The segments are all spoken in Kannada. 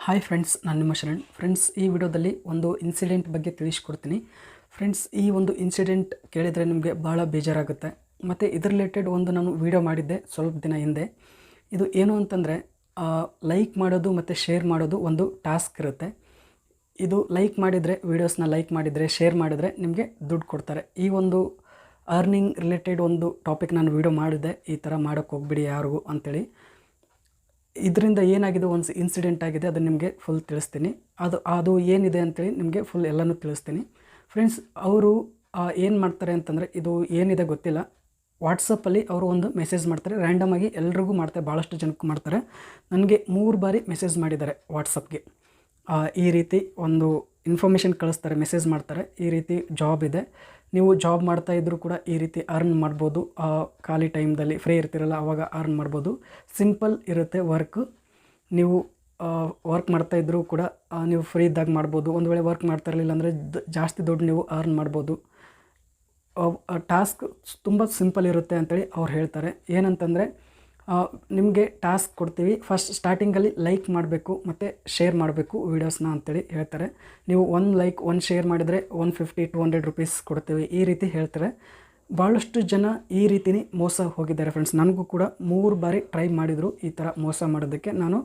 ಹಾಯ್ ಫ್ರೆಂಡ್ಸ್, ನಾನು ನಿಮ್ಮ ಶರಣ್. ಫ್ರೆಂಡ್ಸ್, ಈ ವಿಡಿಯೋದಲ್ಲಿ ಒಂದು ಇನ್ಸಿಡೆಂಟ್ ಬಗ್ಗೆ ತಿಳಿಸ್ಕೊಡ್ತೀನಿ. ಫ್ರೆಂಡ್ಸ್, ಈ ಒಂದು ಇನ್ಸಿಡೆಂಟ್ ಕೇಳಿದರೆ ನಿಮಗೆ ಭಾಳ ಬೇಜಾರಾಗುತ್ತೆ. ಮತ್ತು ಇದ್ರ ರಿಲೇಟೆಡ್ ಒಂದು ನಾನು ವಿಡಿಯೋ ಮಾಡಿದ್ದೆ ಸ್ವಲ್ಪ ದಿನ ಹಿಂದೆ. ಇದು ಏನು ಅಂತಂದರೆ, ಲೈಕ್ ಮಾಡೋದು ಮತ್ತು ಶೇರ್ ಮಾಡೋದು ಒಂದು ಟಾಸ್ಕ್ ಇರುತ್ತೆ. ಇದು ಲೈಕ್ ಮಾಡಿದರೆ, ವೀಡಿಯೋಸ್ನ ಲೈಕ್ ಮಾಡಿದರೆ, ಶೇರ್ ಮಾಡಿದರೆ ನಿಮಗೆ ದುಡ್ಡು ಕೊಡ್ತಾರೆ. ಈ ಒಂದು ಅರ್ನಿಂಗ್ ರಿಲೇಟೆಡ್ ಒಂದು ಟಾಪಿಕ್ ನಾನು ವಿಡಿಯೋ ಮಾಡಿದ್ದೆ. ಈ ಥರ ಮಾಡೋಕ್ಕೆ ಹೋಗ್ಬಿಡಿ ಯಾರಿಗೂ ಅಂತೇಳಿ. ಇದರಿಂದ ಏನಾಗಿದೆ, ಒಂದು ಇನ್ಸಿಡೆಂಟ್ ಆಗಿದೆ, ಅದನ್ನು ನಿಮಗೆ ಫುಲ್ ತಿಳಿಸ್ತೀನಿ. ಅದು ಏನಿದೆ ಅಂತೇಳಿ ನಿಮಗೆ ಫುಲ್ ಎಲ್ಲನೂ ತಿಳಿಸ್ತೀನಿ. ಫ್ರೆಂಡ್ಸ್, ಅವರು ಏನು ಮಾಡ್ತಾರೆ ಅಂತಂದರೆ, ಇದು ಏನಿದೆ ಗೊತ್ತಿಲ್ಲ, ವಾಟ್ಸಪ್ಪಲ್ಲಿ ಅವರು ಒಂದು ಮೆಸೇಜ್ ಮಾಡ್ತಾರೆ. ರ್ಯಾಂಡಮಾಗಿ ಎಲ್ರಿಗೂ ಮಾಡ್ತಾರೆ, ಭಾಳಷ್ಟು ಜನಕ್ಕೆ ಮಾಡ್ತಾರೆ. ನನಗೆ 3 ಬಾರಿ ಮೆಸೇಜ್ ಮಾಡಿದ್ದಾರೆ ವಾಟ್ಸಪ್ಗೆ. ಈ ರೀತಿ ಒಂದು ಇನ್ಫಾರ್ಮೇಷನ್ ಕಳಿಸ್ತಾರೆ, ಮೆಸೇಜ್ ಮಾಡ್ತಾರೆ. ಈ ರೀತಿ ಜಾಬ್ ಇದೆ, ನೀವು ಜಾಬ್ ಮಾಡ್ತಾಯಿದ್ರು ಕೂಡ ಈ ರೀತಿ ಅರ್ನ್ ಮಾಡ್ಬೋದು. ಖಾಲಿ ಟೈಮ್ದಲ್ಲಿ ಫ್ರೀ ಇರ್ತಿರಲ್ಲ, ಆವಾಗ ಅರ್ನ್ ಮಾಡ್ಬೋದು. ಸಿಂಪಲ್ ಇರುತ್ತೆ ವರ್ಕು. ನೀವು ವರ್ಕ್ ಮಾಡ್ತಾಯಿದ್ರು ಕೂಡ ನೀವು ಫ್ರೀ ಇದ್ದಾಗ ಮಾಡ್ಬೋದು. ಒಂದು ವೇಳೆ ವರ್ಕ್ ಮಾಡ್ತಾ ಇರಲಿಲ್ಲ ಅಂದರೆ ಜಾಸ್ತಿ ದುಡ್ಡು ನೀವು ಅರ್ನ್ ಮಾಡ್ಬೋದು. ಟಾಸ್ಕ್ ತುಂಬ ಸಿಂಪಲ್ ಇರುತ್ತೆ ಅಂತೇಳಿ ಅವ್ರು ಹೇಳ್ತಾರೆ. ಏನಂತಂದರೆ, ನಿಮಗೆ ಟಾಸ್ಕ್ ಕೊಡ್ತೀವಿ. ಫಸ್ಟ್ ಸ್ಟಾರ್ಟಿಂಗಲ್ಲಿ ಲೈಕ್ ಮಾಡಬೇಕು ಮತ್ತು ಶೇರ್ ಮಾಡಬೇಕು ವೀಡಿಯೋಸ್ನ ಅಂತೇಳಿ ಹೇಳ್ತಾರೆ. ನೀವು 1 ಲೈಕ್ 1 ಶೇರ್ ಮಾಡಿದರೆ 150-200 ರೂಪೀಸ್ ಕೊಡ್ತೀವಿ, ಈ ರೀತಿ ಹೇಳ್ತಾರೆ. ಭಾಳಷ್ಟು ಜನ ಈ ರೀತಿನೇ ಮೋಸ ಹೋಗಿದ್ದಾರೆ ಫ್ರೆಂಡ್ಸ್. ನನಗೂ ಕೂಡ 3 ಬಾರಿ ಟ್ರೈ ಮಾಡಿದರು ಈ ಥರ ಮೋಸ ಮಾಡೋದಕ್ಕೆ. ನಾನು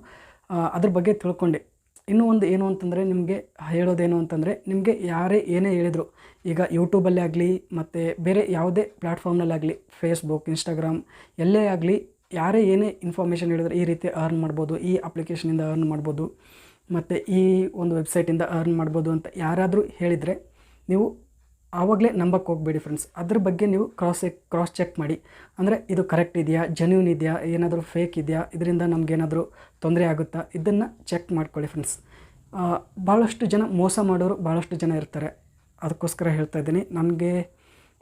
ಅದ್ರ ಬಗ್ಗೆ ತಿಳ್ಕೊಂಡೆ. ಇನ್ನೂ ಒಂದು ಏನು ಅಂತಂದರೆ, ನಿಮಗೆ ಹೇಳೋದೇನು ಅಂತಂದರೆ, ನಿಮಗೆ ಯಾರೇ ಏನೇ ಹೇಳಿದರು, ಈಗ ಯೂಟ್ಯೂಬಲ್ಲೇ ಆಗಲಿ ಮತ್ತು ಬೇರೆ ಯಾವುದೇ ಪ್ಲ್ಯಾಟ್ಫಾರ್ಮ್ನಲ್ಲಾಗಲಿ, ಫೇಸ್ಬುಕ್, ಇನ್ಸ್ಟಾಗ್ರಾಮ್ ಎಲ್ಲೇ ಆಗಲಿ, ಯಾರೇ ಏನೇ ಇನ್ಫಾರ್ಮೇಷನ್ ಹೇಳಿದ್ರೆ ಈ ರೀತಿ ಅರ್ನ್ ಮಾಡ್ಬೋದು, ಈ ಅಪ್ಲಿಕೇಶನಿಂದ ಅರ್ನ್ ಮಾಡ್ಬೋದು, ಮತ್ತು ಈ ಒಂದು ವೆಬ್ಸೈಟಿಂದ ಅರ್ನ್ ಮಾಡ್ಬೋದು ಅಂತ ಯಾರಾದರೂ ಹೇಳಿದರೆ ನೀವು ಆವಾಗಲೇ ನಂಬಕ್ಕೆ ಹೋಗಬೇಡಿ ಫ್ರೆಂಡ್ಸ್. ಅದ್ರ ಬಗ್ಗೆ ನೀವು ಕ್ರಾಸ್ ಚೆಕ್ ಮಾಡಿ. ಅಂದರೆ ಇದು ಕರೆಕ್ಟ್ ಇದೆಯಾ, ಜೆನ್ಯೂನ್ ಇದೆಯಾ, ಏನಾದರೂ ಫೇಕ್ ಇದೆಯಾ, ಇದರಿಂದ ನಮಗೇನಾದರೂ ತೊಂದರೆ ಆಗುತ್ತಾ, ಇದನ್ನು ಚೆಕ್ ಮಾಡ್ಕೊಳ್ಳಿ ಫ್ರೆಂಡ್ಸ್. ಭಾಳಷ್ಟು ಜನ ಮೋಸ ಮಾಡೋರು ಭಾಳಷ್ಟು ಜನ ಇರ್ತಾರೆ. ಅದಕ್ಕೋಸ್ಕರ ಹೇಳ್ತಾ ಇದ್ದೀನಿ. ನನಗೆ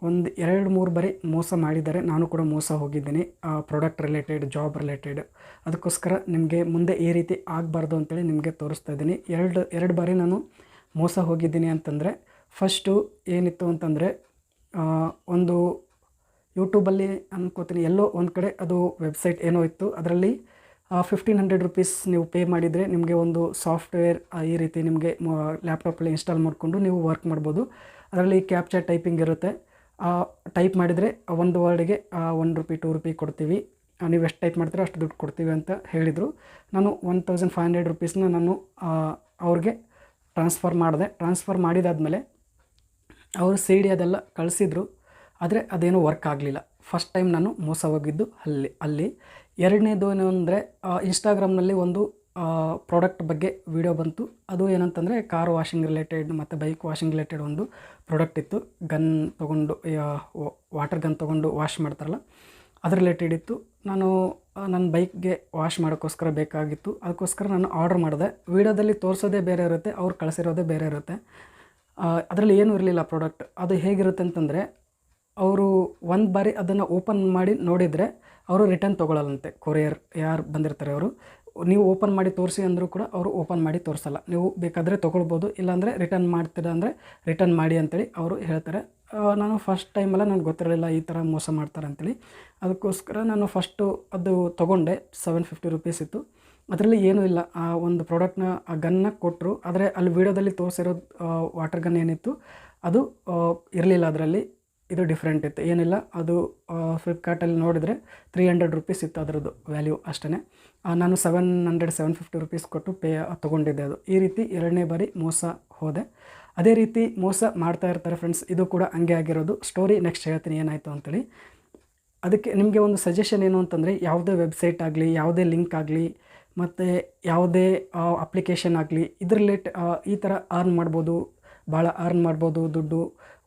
ಒಂದು 2-3 ಬಾರಿ ಮೋಸ ಮಾಡಿದ್ದಾರೆ. ನಾನು ಕೂಡ ಮೋಸ ಹೋಗಿದ್ದೀನಿ, ಪ್ರಾಡಕ್ಟ್ ರಿಲೇಟೆಡ್, ಜಾಬ್ ರಿಲೇಟೆಡ್. ಅದಕ್ಕೋಸ್ಕರ ನಿಮಗೆ ಮುಂದೆ ಈ ರೀತಿ ಆಗಬಾರ್ದು ಅಂತೇಳಿ ನಿಮಗೆ ತೋರಿಸ್ತಾ ಇದ್ದೀನಿ. ಎರಡು ಬಾರಿ ನಾನು ಮೋಸ ಹೋಗಿದ್ದೀನಿ ಅಂತಂದರೆ, ಫಸ್ಟು ಏನಿತ್ತು ಅಂತಂದರೆ, ಒಂದು ಯೂಟ್ಯೂಬಲ್ಲಿ ಅನ್ಕೋತೀನಿ, ಎಲ್ಲೋ ಒಂದು ಕಡೆ ಅದು ವೆಬ್ಸೈಟ್ ಏನೋ ಇತ್ತು. ಅದರಲ್ಲಿ 1500 ರೂಪೀಸ್ ನೀವು ಪೇ ಮಾಡಿದರೆ ನಿಮಗೆ ಒಂದು ಸಾಫ್ಟ್ವೇರ್ ಈ ರೀತಿ ನಿಮಗೆ ಲ್ಯಾಪ್ಟಾಪಲ್ಲಿ ಇನ್ಸ್ಟಾಲ್ ಮಾಡಿಕೊಂಡು ನೀವು ವರ್ಕ್ ಮಾಡ್ಬೋದು. ಅದರಲ್ಲಿ ಕ್ಯಾಪ್ಚಾ ಟೈಪಿಂಗ್ ಇರುತ್ತೆ. ಟೈಪ್ ಮಾಡಿದರೆ ಒಂದು ವರ್ಡಿಗೆ 1 ರೂಪಿ 2 ರೂಪಿ ಕೊಡ್ತೀವಿ, ನೀವು ಎಷ್ಟು ಟೈಪ್ ಮಾಡ್ತೀರೋ ಅಷ್ಟು ದುಡ್ಡು ಕೊಡ್ತೀವಿ ಅಂತ ಹೇಳಿದರು. ನಾನು 1500 ರೂಪೀಸ್ನ ನಾನು ಅವ್ರಿಗೆ ಟ್ರಾನ್ಸ್ಫರ್ ಮಾಡಿದೆ. ಟ್ರಾನ್ಸ್ಫರ್ ಮಾಡಿದಾದಮೇಲೆ ಅವರು CD ಅದೆಲ್ಲ ಕಳಿಸಿದ್ರು. ಆದರೆ ಅದೇನೂ ವರ್ಕ್ ಆಗಲಿಲ್ಲ. ಫಸ್ಟ್ ಟೈಮ್ ನಾನು ಮೋಸ ಹೋಗಿದ್ದು ಅಲ್ಲಿ. ಎರಡನೇದು ಏನು ಅಂದರೆ, ಇನ್ಸ್ಟಾಗ್ರಾಮ್ನಲ್ಲಿ ಒಂದು ಪ್ರಾಡಕ್ಟ್ ಬಗ್ಗೆ ವಿಡಿಯೋ ಬಂತು. ಅದು ಏನಂತಂದರೆ, ಕಾರ್ ವಾಷಿಂಗ್ ರಿಲೇಟೆಡ್ ಮತ್ತು ಬೈಕ್ ವಾಷಿಂಗ್ ರಿಲೇಟೆಡ್ ಒಂದು ಪ್ರಾಡಕ್ಟ್ ಇತ್ತು. ಗನ್ ತೊಗೊಂಡು, ವಾಟರ್ ಗನ್ ತೊಗೊಂಡು ವಾಶ್ ಮಾಡ್ತಾರಲ್ಲ, ಅದ್ರ ರಿಲೇಟೆಡ್ ಇತ್ತು. ನಾನು ನನ್ನ ಬೈಕ್ಗೆ ವಾಶ್ ಮಾಡೋಕ್ಕೋಸ್ಕರ ಬೇಕಾಗಿತ್ತು. ಅದಕ್ಕೋಸ್ಕರ ನಾನು ಆರ್ಡ್ರ್ ಮಾಡಿದೆ. ವೀಡಿಯೋದಲ್ಲಿ ತೋರಿಸೋದೇ ಬೇರೆ ಇರುತ್ತೆ, ಅವ್ರು ಕಳಿಸಿರೋದೇ ಬೇರೆ ಇರುತ್ತೆ. ಅದರಲ್ಲಿ ಏನೂ ಇರಲಿಲ್ಲ ಪ್ರಾಡಕ್ಟ್. ಅದು ಹೇಗಿರುತ್ತೆ ಅಂತಂದರೆ, ಅವರು ಒಂದು ಬಾರಿ ಅದನ್ನು ಓಪನ್ ಮಾಡಿ ನೋಡಿದರೆ ಅವರು ರಿಟರ್ನ್ ತೊಗೊಳ್ಳಲ್ಲಂತೆ. ಕೊರಿಯರ್ ಯಾರು ಬಂದಿರ್ತಾರೆ ಅವರು, ನೀವು ಓಪನ್ ಮಾಡಿ ತೋರಿಸಿ ಅಂದರೂ ಕೂಡ ಅವರು ಓಪನ್ ಮಾಡಿ ತೋರಿಸಲ್ಲ. ನೀವು ಬೇಕಾದರೆ ತೊಗೊಳ್ಬೋದು, ಇಲ್ಲಾಂದರೆ ರಿಟರ್ನ್ ಮಾಡ್ತೀರಾ ಅಂದರೆ ರಿಟರ್ನ್ ಮಾಡಿ ಅಂತೇಳಿ ಅವರು ಹೇಳ್ತಾರೆ. ನಾನು ಫಸ್ಟ್ ಟೈಮೆಲ್ಲ ನನಗೆ ಗೊತ್ತಿರಲಿಲ್ಲ ಈ ಥರ ಮೋಸ ಮಾಡ್ತಾರೆ ಅಂತೇಳಿ. ಅದಕ್ಕೋಸ್ಕರ ನಾನು ಫಸ್ಟು ಅದು ತೊಗೊಂಡೆ. 750 ರೂಪೀಸ್ ಇತ್ತು. ಅದರಲ್ಲಿ ಏನೂ ಇಲ್ಲ. ಆ ಒಂದು ಪ್ರಾಡಕ್ಟ್ನ, ಆ ಗನ್ನ ಕೊಟ್ಟರು. ಆದರೆ ಅಲ್ಲಿ ವೀಡಿಯೋದಲ್ಲಿ ತೋರಿಸಿರೋದು ವಾಟರ್ ಗನ್ ಏನಿತ್ತು ಅದು ಇರಲಿಲ್ಲ ಅದರಲ್ಲಿ. ಇದು ಡಿಫ್ರೆಂಟ್ ಇತ್ತು, ಏನಿಲ್ಲ. ಅದು ಫ್ಲಿಪ್ಕಾರ್ಟಲ್ಲಿ ನೋಡಿದರೆ 300 ರೂಪೀಸ್ ಇತ್ತು ಅದರದ್ದು ವ್ಯಾಲ್ಯೂ ಅಷ್ಟೇ. ನಾನು 750 ರೂಪೀಸ್ ಕೊಟ್ಟು ತೊಗೊಂಡಿದ್ದೆ ಅದು. ಈ ರೀತಿ 2ನೇ ಬಾರಿ ಮೋಸ ಹೋದೆ. ಅದೇ ರೀತಿ ಮೋಸ ಮಾಡ್ತಾ ಇರ್ತಾರೆ ಫ್ರೆಂಡ್ಸ್. ಇದು ಕೂಡ ಹಂಗೆ ಆಗಿರೋದು. ಸ್ಟೋರಿ ನೆಕ್ಸ್ಟ್ ಹೇಳ್ತೀನಿ ಏನಾಯಿತು ಅಂತೇಳಿ. ಅದಕ್ಕೆ ನಿಮಗೆ ಒಂದು ಸಜೆಷನ್ ಏನು ಅಂತಂದರೆ, ಯಾವುದೇ ವೆಬ್ಸೈಟ್ ಆಗಲಿ, ಯಾವುದೇ ಲಿಂಕ್ ಆಗಲಿ, ಮತ್ತು ಯಾವುದೇ ಅಪ್ಲಿಕೇಶನ್ ಆಗಲಿ, ಇದ್ರ ಈ ಥರ ಅರ್ನ್ ಮಾಡ್ಬೋದು, ಭಾಳ ಅರ್ನ್ ಮಾಡ್ಬೋದು ದುಡ್ಡು.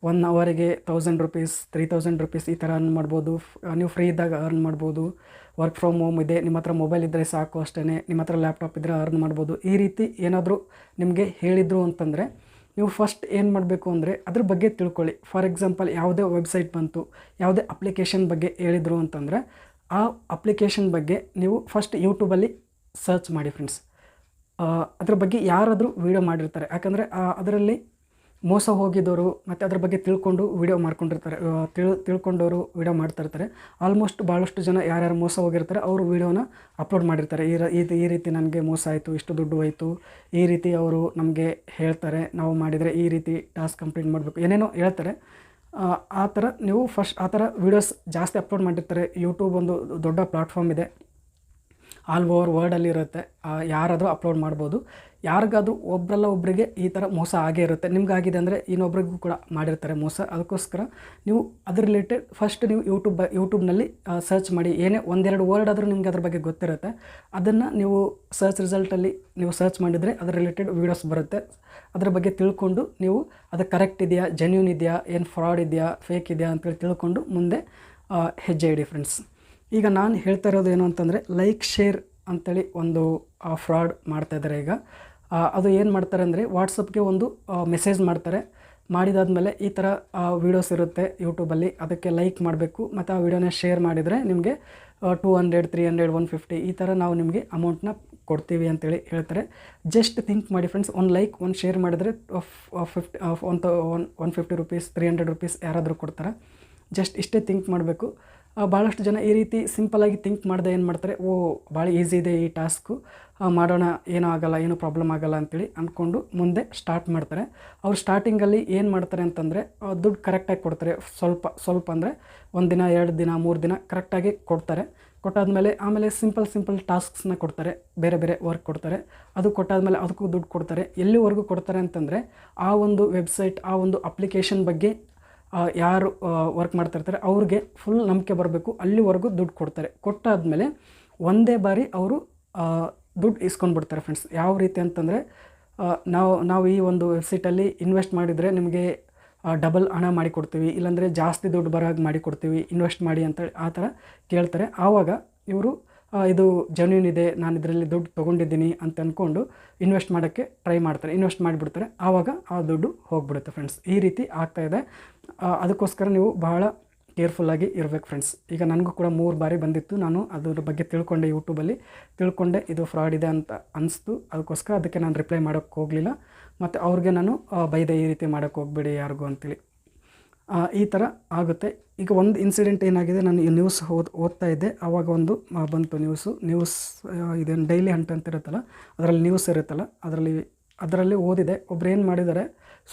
1 ಅವರಿಗೆ 1000 ರೂಪೀಸ್, 3000 ರೂಪೀಸ್ ಈ ಥರ ಅರ್ನ್ ಮಾಡ್ಬೋದು. ನೀವು ಫ್ರೀ ಇದ್ದಾಗ ಅರ್ನ್ ಮಾಡ್ಬೋದು. ವರ್ಕ್ ಫ್ರಮ್ ಹೋಮ್ ಇದೆ, ನಿಮ್ಮ ಹತ್ರ ಮೊಬೈಲ್ ಇದ್ದರೆ ಸಾಕು ಅಷ್ಟೇ, ನಿಮ್ಮ ಹತ್ರ ಲ್ಯಾಪ್ಟಾಪ್ ಇದ್ದರೆ ಅರ್ನ್ ಮಾಡ್ಬೋದು. ಈ ರೀತಿ ಏನಾದರೂ ನಿಮಗೆ ಹೇಳಿದರು ಅಂತಂದರೆ, ನೀವು ಫಸ್ಟ್ ಏನು ಮಾಡಬೇಕು ಅಂದರೆ ಅದ್ರ ಬಗ್ಗೆ ತಿಳ್ಕೊಳ್ಳಿ. ಫಾರ್ ಎಕ್ಸಾಂಪಲ್, ಯಾವುದೇ ವೆಬ್ಸೈಟ್ ಬಂತು, ಯಾವುದೇ ಅಪ್ಲಿಕೇಶನ್ ಬಗ್ಗೆ ಹೇಳಿದರು ಅಂತಂದರೆ, ಆ ಅಪ್ಲಿಕೇಶನ್ ಬಗ್ಗೆ ನೀವು ಫಸ್ಟ್ ಯೂಟ್ಯೂಬಲ್ಲಿ ಸರ್ಚ್ ಮಾಡಿ ಫ್ರೆಂಡ್ಸ್. ಅದ್ರ ಬಗ್ಗೆ ಯಾರಾದರೂ ವೀಡಿಯೋ ಮಾಡಿರ್ತಾರೆ. ಯಾಕಂದರೆ ಅದರಲ್ಲಿ ಮೋಸ ಹೋಗಿದ್ದವರು ಮತ್ತು ಅದ್ರ ಬಗ್ಗೆ ತಿಳ್ಕೊಂಡು ವಿಡಿಯೋ ಮಾಡ್ಕೊಂಡಿರ್ತಾರೆ, ತಿಳ್ಕೊಂಡವರು ವಿಡಿಯೋ ಮಾಡ್ತಾಯಿರ್ತಾರೆ. ಆಲ್ಮೋಸ್ಟ್ ಭಾಳಷ್ಟು ಜನ ಯಾರ್ಯಾರು ಮೋಸ ಹೋಗಿರ್ತಾರೆ ಅವರು ವಿಡಿಯೋನ ಅಪ್ಲೋಡ್ ಮಾಡಿರ್ತಾರೆ. ಈ ರೀತಿ ನನಗೆ ಮೋಸ ಆಯಿತು, ಇಷ್ಟು ದುಡ್ಡು ಹೋಯಿತು, ಈ ರೀತಿ ಅವರು ನಮಗೆ ಹೇಳ್ತಾರೆ, ನಾವು ಮಾಡಿದರೆ ಈ ರೀತಿ ಟಾಸ್ಕ್ ಕಂಪ್ಲೀಟ್ ಮಾಡಬೇಕು, ಏನೇನೋ ಹೇಳ್ತಾರೆ. ಆ ಥರ ನೀವು ಫಸ್ಟ್ ಆ ಥರ ವೀಡಿಯೋಸ್ ಜಾಸ್ತಿ ಅಪ್ಲೋಡ್ ಮಾಡಿರ್ತಾರೆ. ಯೂಟ್ಯೂಬ್ ಒಂದು ದೊಡ್ಡ ಪ್ಲಾಟ್ಫಾರ್ಮ್ ಇದೆ, ಆಲ್ ಓವರ್ ವರ್ಲ್ಡಲ್ಲಿ ಇರುತ್ತೆ. ಯಾರಾದರೂ ಅಪ್ಲೋಡ್ ಮಾಡ್ಬೋದು. ಯಾರಿಗಾದ್ರೂ ಒಬ್ಬರಲ್ಲ ಒಬ್ಬರಿಗೆ ಈ ಥರ ಮೋಸ ಆಗೇ ಇರುತ್ತೆ. ನಿಮ್ಗಾಗಿದೆ ಅಂದರೆ ಇನ್ನೊಬ್ರಿಗೂ ಕೂಡ ಮಾಡಿರ್ತಾರೆ ಮೋಸ. ಅದಕ್ಕೋಸ್ಕರ ನೀವು ಅದ್ರ ರಿಲೇಟೆಡ್ ಫಸ್ಟ್ ನೀವು ಯೂಟ್ಯೂಬ್ನಲ್ಲಿ ಸರ್ಚ್ ಮಾಡಿ. ಏನೇ ಒಂದೆರಡು ವರ್ಡ್ ಆದರೂ ನಿಮ್ಗೆ ಅದ್ರ ಬಗ್ಗೆ ಗೊತ್ತಿರುತ್ತೆ. ಅದನ್ನು ನೀವು ಸರ್ಚ್ ರಿಸಲ್ಟಲ್ಲಿ ನೀವು ಸರ್ಚ್ ಮಾಡಿದರೆ ಅದ್ರ ರಿಲೇಟೆಡ್ ವೀಡಿಯೋಸ್ ಬರುತ್ತೆ. ಅದ್ರ ಬಗ್ಗೆ ತಿಳ್ಕೊಂಡು ನೀವು ಅದು ಕರೆಕ್ಟ್ ಇದೆಯಾ, ಜೆನ್ಯೂನ್ ಇದೆಯಾ, ಏನು ಫ್ರಾಡ್ ಇದೆಯಾ, ಫೇಕ್ ಇದೆಯಾ ಅಂತೇಳಿ ತಿಳ್ಕೊಂಡು ಮುಂದೆ ಹೆಜ್ಜೆ ಇಡಿ ಫ್ರೆಂಡ್ಸ್. ಈಗ ನಾನು ಹೇಳ್ತಾ ಇರೋದು ಏನು ಅಂತಂದರೆ, ಲೈಕ್ ಶೇರ್ ಅಂಥೇಳಿ ಒಂದು ಫ್ರಾಡ್ ಮಾಡ್ತಾಯಿದ್ದಾರೆ ಈಗ. ಅದು ಏನು ಮಾಡ್ತಾರೆ ಅಂದರೆ, ವಾಟ್ಸಪ್ಗೆ ಒಂದು ಮೆಸೇಜ್ ಮಾಡ್ತಾರೆ. ಮಾಡಿದಾದ್ಮೇಲೆ ಈ ಥರ ವೀಡಿಯೋಸ್ ಇರುತ್ತೆ ಯೂಟ್ಯೂಬಲ್ಲಿ, ಅದಕ್ಕೆ ಲೈಕ್ ಮಾಡಬೇಕು ಮತ್ತು ಆ ವಿಡಿಯೋನ ಶೇರ್ ಮಾಡಿದರೆ ನಿಮಗೆ 200, 300, 150 ಈ ಥರ ನಾವು ನಿಮಗೆ ಅಮೌಂಟ್ನ ಕೊಡ್ತೀವಿ ಅಂತೇಳಿ ಹೇಳ್ತಾರೆ. ಜಸ್ಟ್ ಥಿಂಕ್ ಮಾಡಿ ಫ್ರೆಂಡ್ಸ್, ಒಂದು ಲೈಕ್ ಒಂದು ಶೇರ್ ಮಾಡಿದರೆ 150 ರುಪೀಸ್, 300 ರುಪೀಸ್ ಯಾರಾದರೂ ಕೊಡ್ತಾರೆ. ಜಸ್ಟ್ ಇಷ್ಟೇ ಥಿಂಕ್ ಮಾಡಬೇಕು. ಭಾಳಷ್ಟು ಜನ ಈ ರೀತಿ ಸಿಂಪಲಾಗಿ ಥಿಂಕ್ ಮಾಡದೆ ಏನು ಮಾಡ್ತಾರೆ, ಭಾಳ ಈಸಿ ಇದೆ ಈ ಟಾಸ್ಕು, ಮಾಡೋಣ, ಏನೂ ಆಗೋಲ್ಲ, ಏನೂ ಪ್ರಾಬ್ಲಮ್ ಆಗೋಲ್ಲ ಅಂತೇಳಿ ಅಂದ್ಕೊಂಡು ಮುಂದೆ ಸ್ಟಾರ್ಟ್ ಮಾಡ್ತಾರೆ. ಅವ್ರು ಸ್ಟಾರ್ಟಿಂಗಲ್ಲಿ ಏನು ಮಾಡ್ತಾರೆ ಅಂತಂದರೆ, ದುಡ್ಡು ಕರೆಕ್ಟಾಗಿ ಕೊಡ್ತಾರೆ. ಸ್ವಲ್ಪ ಅಂದರೆ 1 ದಿನ, 2 ದಿನ, 3 ದಿನ ಕರೆಕ್ಟಾಗಿ ಕೊಡ್ತಾರೆ. ಕೊಟ್ಟಾದಮೇಲೆ ಆಮೇಲೆ ಸಿಂಪಲ್ ಟಾಸ್ಕ್ಸ್ನ ಕೊಡ್ತಾರೆ, ಬೇರೆ ಬೇರೆ ವರ್ಕ್ ಕೊಡ್ತಾರೆ. ಅದು ಕೊಟ್ಟಾದಮೇಲೆ ಅದಕ್ಕೂ ದುಡ್ಡು ಕೊಡ್ತಾರೆ. ಎಲ್ಲಿವರೆಗೂ ಕೊಡ್ತಾರೆ ಅಂತಂದರೆ, ಆ ಒಂದು ವೆಬ್ಸೈಟ್, ಆ ಒಂದು ಅಪ್ಲಿಕೇಶನ್ ಬಗ್ಗೆ ಯಾರು ವರ್ಕ್ ಮಾಡ್ತಾಯಿರ್ತಾರೆ ಅವ್ರಿಗೆ ಫುಲ್ ನಂಬಿಕೆ ಬರಬೇಕು, ಅಲ್ಲಿವರೆಗೂ ದುಡ್ಡು ಕೊಡ್ತಾರೆ. ಕೊಟ್ಟಾದಮೇಲೆ ಒಂದೇ ಬಾರಿ ಅವರು ದುಡ್ಡು ಇಸ್ಕೊಂಡ್ಬಿಡ್ತಾರೆ ಫ್ರೆಂಡ್ಸ್. ಯಾವ ರೀತಿ ಅಂತಂದರೆ, ನಾವು ಈ ಒಂದು ವೆಬ್ಸೈಟಲ್ಲಿ ಇನ್ವೆಸ್ಟ್ ಮಾಡಿದರೆ ನಿಮಗೆ ಡಬಲ್ ಹಣ ಮಾಡಿಕೊಡ್ತೀವಿ, ಇಲ್ಲಾಂದರೆ ಜಾಸ್ತಿ ದುಡ್ಡು ಬರೋದು ಮಾಡಿಕೊಡ್ತೀವಿ, ಇನ್ವೆಸ್ಟ್ ಮಾಡಿ ಅಂತೇಳಿ ಆ ಥರ ಕೇಳ್ತಾರೆ. ಆವಾಗ ಇವರು ಇದು ಜೆನ್ಯೂನ್ ಇದೆ, ನಾನು ಇದರಲ್ಲಿ ದುಡ್ಡು ತೊಗೊಂಡಿದ್ದೀನಿ ಅಂತ ಅಂದ್ಕೊಂಡು ಇನ್ವೆಸ್ಟ್ ಮಾಡೋಕ್ಕೆ ಟ್ರೈ ಮಾಡ್ತಾರೆ. ಇನ್ವೆಸ್ಟ್ ಮಾಡಿಬಿಡ್ತಾರೆ. ಆವಾಗ ಆ ದುಡ್ಡು ಹೋಗ್ಬಿಡುತ್ತೆ ಫ್ರೆಂಡ್ಸ್. ಈ ರೀತಿ ಆಗ್ತಾಯಿದೆ. ಅದಕ್ಕೋಸ್ಕರ ನೀವು ಬಹಳ ಕೇರ್ಫುಲ್ಲಾಗಿ ಇರಬೇಕು ಫ್ರೆಂಡ್ಸ್. ಈಗ ನನಗೂ ಕೂಡ 3 ಬಾರಿ ಬಂದಿತ್ತು. ನಾನು ಅದ್ರ ಬಗ್ಗೆ ತಿಳ್ಕೊಂಡೆ, ಯೂಟ್ಯೂಬಲ್ಲಿ ತಿಳ್ಕೊಂಡೆ ಇದು ಫ್ರಾಡ್ ಇದೆ ಅಂತ ಅನಿಸ್ತು. ಅದಕ್ಕೋಸ್ಕರ ಅದಕ್ಕೆ ನಾನು ರಿಪ್ಲೈ ಮಾಡೋಕ್ಕೆ ಹೋಗಲಿಲ್ಲ. ಮತ್ತು ಅವ್ರಿಗೆ ನಾನು ಬೈದೆ, ಈ ರೀತಿ ಮಾಡೋಕ್ಕೆ ಹೋಗಬೇಡಿ ಯಾರಿಗೂ ಅಂತೇಳಿ. ಈ ಥರ ಆಗುತ್ತೆ. ಈಗ ಒಂದು ಇನ್ಸಿಡೆಂಟ್ ಏನಾಗಿದೆ, ನಾನು ಈ ನ್ಯೂಸ್ ಓದ್ತಾ ಇದ್ದೆ, ಆವಾಗ ಒಂದು ಬಂತು ನ್ಯೂಸ್ ಇದೇನು ಡೈಲಿ ಹಂಟ್ ಅಂತ ಇರುತ್ತಲ್ಲ, ಅದರಲ್ಲಿ ನ್ಯೂಸ್ ಇರುತ್ತಲ್ಲ, ಅದರಲ್ಲಿ ಓದಿದೆ. ಒಬ್ರು ಏನು ಮಾಡಿದ್ದಾರೆ,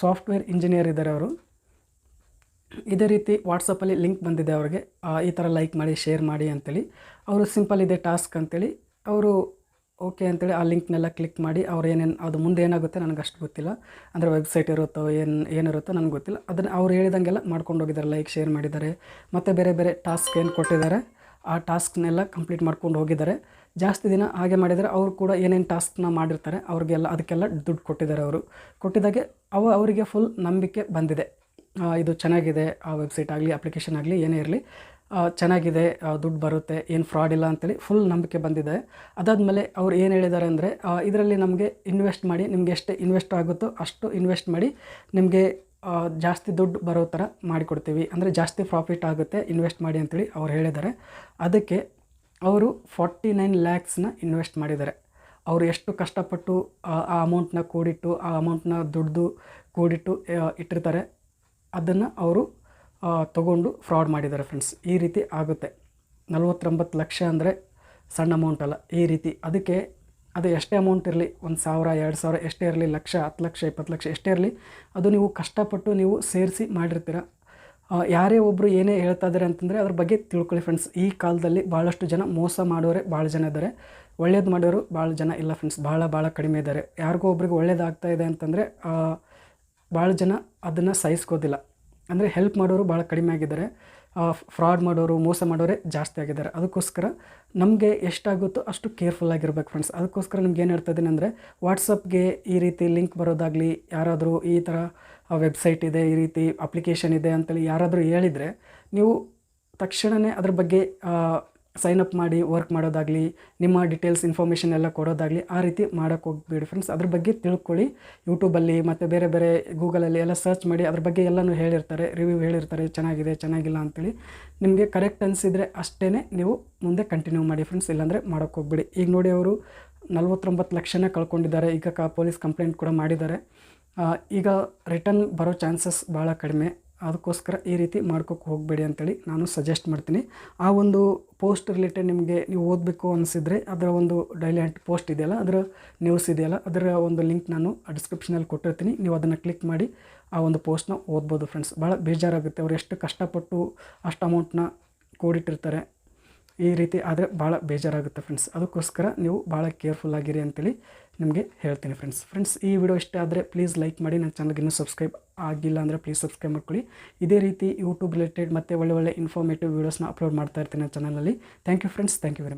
ಸಾಫ್ಟ್ವೇರ್ ಇಂಜಿನಿಯರ್ ಇದ್ದಾರೆ ಅವರು. ಇದೇ ರೀತಿ ವಾಟ್ಸಪ್ಪಲ್ಲಿ ಲಿಂಕ್ ಬಂದಿದೆ ಅವ್ರಿಗೆ, ಈ ಥರ ಲೈಕ್ ಮಾಡಿ, ಶೇರ್ ಮಾಡಿ ಅಂತೇಳಿ. ಅವರು ಸಿಂಪಲ್ ಇದೆ ಟಾಸ್ಕ್ ಅಂತೇಳಿ ಅವರು ಓಕೆ ಅಂತೇಳಿ ಆ ಲಿಂಕ್ನೆಲ್ಲ ಕ್ಲಿಕ್ ಮಾಡಿ, ಅವ್ರು ಅದು ಮುಂದೆ ಏನಾಗುತ್ತೆ ನನಗೆ ಅಷ್ಟು ಗೊತ್ತಿಲ್ಲ. ಅಂದರೆ ವೆಬ್ಸೈಟ್ ಇರುತ್ತೋ ಏನಿರುತ್ತೋ ನನಗೆ ಗೊತ್ತಿಲ್ಲ. ಅದನ್ನು ಅವ್ರು ಹೇಳಿದಂಗೆಲ್ಲ ಮಾಡ್ಕೊಂಡು ಹೋಗಿದ್ದಾರೆ, ಲೈಕ್ ಶೇರ್ ಮಾಡಿದ್ದಾರೆ. ಮತ್ತು ಬೇರೆ ಬೇರೆ ಟಾಸ್ಕ್ ಏನು ಕೊಟ್ಟಿದ್ದಾರೆ ಆ ಟಾಸ್ಕ್ನೆಲ್ಲ ಕಂಪ್ಲೀಟ್ ಮಾಡ್ಕೊಂಡು ಹೋಗಿದ್ದಾರೆ. ಜಾಸ್ತಿ ದಿನ ಹಾಗೆ ಮಾಡಿದರೆ ಅವರು ಕೂಡ ಏನೇನು ಟಾಸ್ಕ್ನ ಮಾಡಿರ್ತಾರೆ ಅದಕ್ಕೆಲ್ಲ ದುಡ್ಡು ಕೊಟ್ಟಿದ್ದಾರೆ. ಅವರು ಕೊಟ್ಟಿದ್ದಾಗೆ ಅವರಿಗೆ ಫುಲ್ ನಂಬಿಕೆ ಬಂದಿದೆ, ಇದು ಚೆನ್ನಾಗಿದೆ, ಆ ವೆಬ್ಸೈಟ್ ಆಗಲಿ, ಅಪ್ಲಿಕೇಶನ್ ಆಗಲಿ, ಏನೇ ಇರಲಿ ಚೆನ್ನಾಗಿದೆ, ದುಡ್ಡು ಬರುತ್ತೆ, ಏನು ಫ್ರಾಡ್ ಇಲ್ಲ ಅಂತೇಳಿ ಫುಲ್ ನಂಬಿಕೆ ಬಂದಿದೆ. ಅದಾದಮೇಲೆ ಅವ್ರು ಏನು ಹೇಳಿದ್ದಾರೆ ಅಂದರೆ, ಇದರಲ್ಲಿ ನಮಗೆ ಇನ್ವೆಸ್ಟ್ ಮಾಡಿ, ನಿಮಗೆ ಎಷ್ಟು ಇನ್ವೆಸ್ಟ್ ಆಗುತ್ತೋ ಅಷ್ಟು ಇನ್ವೆಸ್ಟ್ ಮಾಡಿ, ನಿಮಗೆ ಜಾಸ್ತಿ ದುಡ್ಡು ಬರೋ ಥರ ಮಾಡಿಕೊಡ್ತೀವಿ, ಅಂದರೆ ಜಾಸ್ತಿ ಪ್ರಾಫಿಟ್ ಆಗುತ್ತೆ, ಇನ್ವೆಸ್ಟ್ ಮಾಡಿ ಅಂತೇಳಿ ಅವ್ರು ಹೇಳಿದ್ದಾರೆ. ಅದಕ್ಕೆ ಅವರು 49 lakhsನ ಇನ್ವೆಸ್ಟ್ ಮಾಡಿದ್ದಾರೆ. ಅವರು ಎಷ್ಟು ಕಷ್ಟಪಟ್ಟು ಆ ಅಮೌಂಟ್ನ ಕೂಡಿಟ್ಟು, ಆ ಅಮೌಂಟ್ನ ದುಡ್ದು ಕೂಡಿಟ್ಟು ಇಟ್ಟಿರ್ತಾರೆ, ಅದನ್ನು ಅವರು ತೊಗೊಂಡು ಫ್ರಾಡ್ ಮಾಡಿದ್ದಾರೆ ಫ್ರೆಂಡ್ಸ್. ಈ ರೀತಿ ಆಗುತ್ತೆ. 49 ಲಕ್ಷ ಅಂದರೆ ಸಣ್ಣ ಅಮೌಂಟ್ ಅಲ್ಲ. ಈ ರೀತಿ ಅದಕ್ಕೆ ಅದು ಎಷ್ಟೇ ಅಮೌಂಟ್ ಇರಲಿ, 1,000, 2,000 ಎಷ್ಟೇ ಇರಲಿ, 1 ಲಕ್ಷ, 10 ಲಕ್ಷ, 20 ಲಕ್ಷ ಎಷ್ಟೇ ಇರಲಿ, ಅದು ನೀವು ಕಷ್ಟಪಟ್ಟು ನೀವು ಸೇರಿಸಿ ಮಾಡಿರ್ತೀರ. ಯಾರೇ ಒಬ್ಬರು ಏನೇ ಹೇಳ್ತಾ ಇದ್ದಾರೆ ಅಂತಂದರೆ ಅದ್ರ ಬಗ್ಗೆ ತಿಳ್ಕೊಳ್ಳಿ ಫ್ರೆಂಡ್ಸ್. ಈ ಕಾಲದಲ್ಲಿ ಭಾಳಷ್ಟು ಜನ ಮೋಸ ಮಾಡೋರೆ ಭಾಳ ಜನ ಇದ್ದಾರೆ, ಒಳ್ಳೇದು ಮಾಡೋರು ಭಾಳ ಜನ ಇಲ್ಲ ಫ್ರೆಂಡ್ಸ್. ಭಾಳ ಕಡಿಮೆ ಇದ್ದಾರೆ. ಯಾರಿಗೋ ಒಬ್ರಿಗೆ ಒಳ್ಳೇದಾಗ್ತಾ ಇದೆ ಅಂತಂದರೆ ಭಾಳ ಜನ ಅದನ್ನು ಸಹಿಸ್ಕೋದಿಲ್ಲ. ಅಂದರೆ ಹೆಲ್ಪ್ ಮಾಡೋರು ಭಾಳ ಕಡಿಮೆ ಆಗಿದ್ದಾರೆ, ಫ್ರಾಡ್ ಮಾಡೋರು, ಮೋಸ ಮಾಡೋರೇ ಜಾಸ್ತಿ ಆಗಿದ್ದಾರೆ. ಅದಕ್ಕೋಸ್ಕರ ನಮಗೆ ಎಷ್ಟಾಗುತ್ತೋ ಅಷ್ಟು ಕೇರ್ಫುಲ್ಲಾಗಿರ್ಬೇಕು ಫ್ರೆಂಡ್ಸ್. ಅದಕ್ಕೋಸ್ಕರ ನಿಮ್ಗೆ ಏನು ಹೇಳ್ತಾ ಇದ್ದೀನಿ ಅಂದರೆ, ವಾಟ್ಸಪ್ಗೆ ಈ ರೀತಿ ಲಿಂಕ್ ಬರೋದಾಗಲಿ, ಯಾರಾದರೂ ಈ ಥರ ವೆಬ್ಸೈಟ್ ಇದೆ, ಈ ರೀತಿ ಅಪ್ಲಿಕೇಶನ್ ಇದೆ ಅಂತೇಳಿ ಯಾರಾದರೂ ಹೇಳಿದರೆ, ನೀವು ತಕ್ಷಣವೇ ಅದ್ರ ಬಗ್ಗೆ ಸೈನಪ್ ಮಾಡಿ ವರ್ಕ್ ಮಾಡೋದಾಗಲಿ, ನಿಮ್ಮ ಡೀಟೇಲ್ಸ್ ಇನ್ಫಾರ್ಮೇಷನ್ ಎಲ್ಲ ಕೊಡೋದಾಗಲಿ ಆ ರೀತಿ ಮಾಡೋಕ್ಕೆ ಹೋಗಬೇಡಿ ಫ್ರೆಂಡ್ಸ್. ಅದ್ರ ಬಗ್ಗೆ ತಿಳ್ಕೊಳ್ಳಿ. ಯೂಟ್ಯೂಬಲ್ಲಿ ಮತ್ತು ಬೇರೆ ಬೇರೆ ಗೂಗಲಲ್ಲಿ ಎಲ್ಲ ಸರ್ಚ್ ಮಾಡಿ, ಅದ್ರ ಬಗ್ಗೆ ಎಲ್ಲನೂ ಹೇಳಿರ್ತಾರೆ, ರಿವ್ಯೂ ಹೇಳಿರ್ತಾರೆ, ಚೆನ್ನಾಗಿದೆ, ಚೆನ್ನಾಗಿಲ್ಲ ಅಂತೇಳಿ. ನಿಮಗೆ ಕರೆಕ್ಟ್ ಅನಿಸಿದರೆ ಅಷ್ಟೇ ನೀವು ಮುಂದೆ ಕಂಟಿನ್ಯೂ ಮಾಡಿ ಫ್ರೆಂಡ್ಸ್, ಇಲ್ಲಾಂದರೆ ಮಾಡೋಕ್ಕೆ ಹೋಗಬೇಡಿ. ಈಗ ನೋಡಿ, ಅವರು 49 ಲಕ್ಷನೇ ಕಳ್ಕೊಂಡಿದ್ದಾರೆ. ಈಗ ಪೊಲೀಸ್ ಕಂಪ್ಲೇಂಟ್ ಕೂಡ ಮಾಡಿದ್ದಾರೆ. ಈಗ ರಿಟರ್ನ್ ಬರೋ ಚಾನ್ಸಸ್ ಭಾಳ ಕಡಿಮೆ. ಅದಕ್ಕೋಸ್ಕರ ಈ ರೀತಿ ಮಾಡ್ಕೋಕ್ಕೆ ಹೋಗಬೇಡಿ ಅಂತೇಳಿ ನಾನು ಸಜೆಸ್ಟ್ ಮಾಡ್ತೀನಿ. ಆ ಒಂದು ಪೋಸ್ಟ್ ರಿಲೇಟೆಡ್ ನಿಮಗೆ ನೀವು ಓದಬೇಕು ಅನಿಸಿದರೆ ಅದರ ಒಂದು ಡೈಲಿ ಪೋಸ್ಟ್ ಇದೆಯಲ್ಲ, ಅದರ ನ್ಯೂಸ್ ಇದೆಯಲ್ಲ, ಅದರ ಒಂದು ಲಿಂಕ್ ನಾನು ಡಿಸ್ಕ್ರಿಪ್ಷನಲ್ಲಿ ಕೊಟ್ಟಿರ್ತೀನಿ. ನೀವು ಅದನ್ನು ಕ್ಲಿಕ್ ಮಾಡಿ ಆ ಒಂದು ಪೋಸ್ಟ್ನ ಓದ್ಬೋದು ಫ್ರೆಂಡ್ಸ್. ಭಾಳ ಬೇಜಾರಾಗುತ್ತೆ. ಅವ್ರು ಎಷ್ಟು ಕಷ್ಟಪಟ್ಟು ಅಷ್ಟು ಅಮೌಂಟ್ನ ಕೂಡಿಟ್ಟಿರ್ತಾರೆ. ಈ ರೀತಿ ಆದರೆ ಭಾಳ ಬೇಜಾರಾಗುತ್ತೆ ಫ್ರೆಂಡ್ಸ್. ಅದಕ್ಕೋಸ್ಕರ ನೀವು ಭಾಳ ಕೇರ್ಫುಲ್ಲಾಗಿರಿ ಅಂತೇಳಿ ನಿಮಗೆ ಹೇಳ್ತೀನಿ ಫ್ರೆಂಡ್ಸ್. ಈ ವಿಡಿಯೋ ಇಷ್ಟ ಆದರೆ ಪ್ಲೀಸ್ ಲೈಕ್ ಮಾಡಿ. ನನ್ನ ಚಾನಲ್ಗೆ ಇನ್ನೂ ಸಬ್ಸ್ಕ್ರೈಬ್ ಆಗಿಲ್ಲ ಅಂದರೆ ಪ್ಲೀಸ್ ಸಬ್ಸ್ಕ್ರೈಬ್ ಮಾಡ್ಕೊಳ್ಳಿ. ಇದೇ ರೀತಿ ಯೂಟ್ಯೂಬ್ ರಿಲೇಟೆಡ್ ಮತ್ತು ಒಳ್ಳೆ ಇನ್ಫಾರ್ಮೇಟಿವ್ ವೀಡಿಯೋಸ್ನ ಅಪ್ಲೋಡ್ ಮಾಡ್ತಾ ಇರ್ತೀನಿ ನನ್ನ ಚಾನಲಲ್ಲಿ. Thank you friends. Thank you very much.